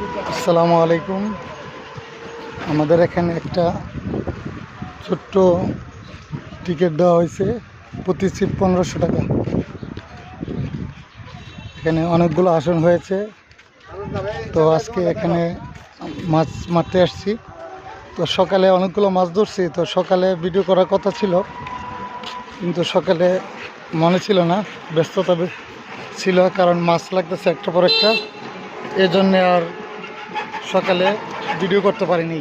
আসসালামু আলাইকুম। আমাদের এখানে একটা ছোট্ট টিকিট দেওয়া হয়েছে, প্রতি সিট 1500 টাকা। এখানে অনেকগুলো আসন হয়েছে, তো আজকে এখানে মাছ মারতে আসছি। তো সকালে অনেকগুলো মাছ ধরছি, তো সকালে ভিডিও করার কথা ছিল, কিন্তু সকালে মনে ছিল না, ব্যস্ততা ছিল, কারণ মাছ লাগতেছে একটা পর একটা, এজন্যে আর সকালে ভিডিও করতে পারিনি।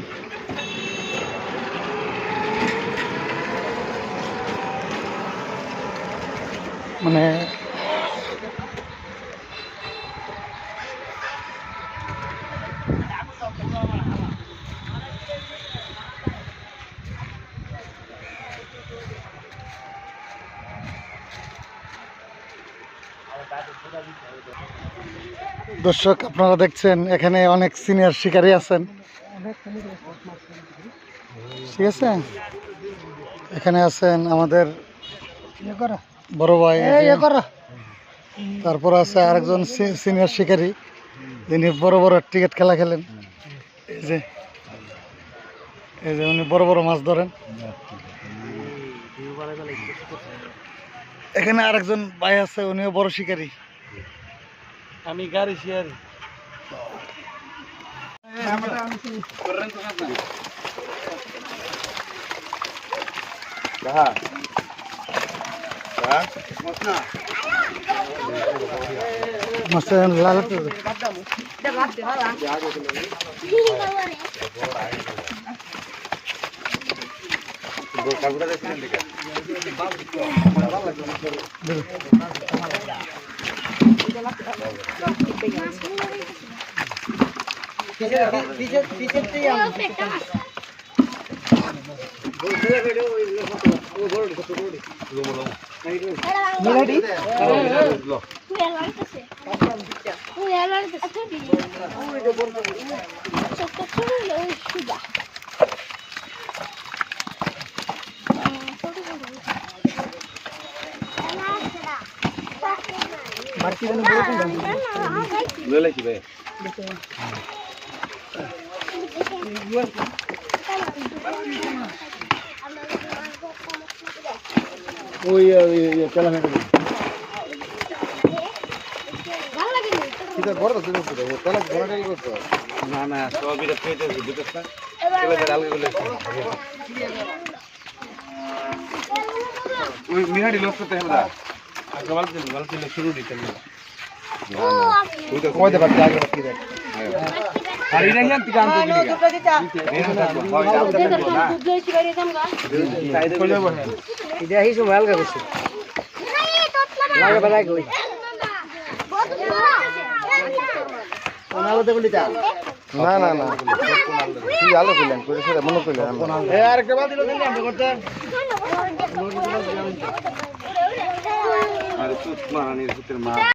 মানে দর্শক, আপনারা দেখছেন এখানে অনেক সিনিয়র শিকারী আছেন, ঠিক আছে। এখানে আছেন আমাদের বড় ভাই, তারপর আছে আরেকজন সিনিয়র শিকারী, যিনি বড় বড় টিকিট খেলা খেলেন। এই যে উনি বড় বড় মাছ ধরেন। এখানে আরেকজন ভাই আছে, উনিও বড় শিকারী। আমি গাড়ি শিয়ারি। না না সবই পেটে দিতে না ওই মিহাড়ি লোক করতে হবে না আজকাল দিন শুরু দিতে না ওই তো কই দেবা আগে বাকি রে আর ইনা হিয়ান তি কান্ত দিলি দুধ দই শিবারে কামগা সাইডে কই যাব হ্যাঁ ইদা হি সব হালকা করছে লাগা বালাই কই কোনালো দেবলি তা না না না কি আলো কইলেন কই সেটা মনে কইলেন এ আর কেবা দিল দিন আমরা করতে আরে তুই মারানির পুত্রের মা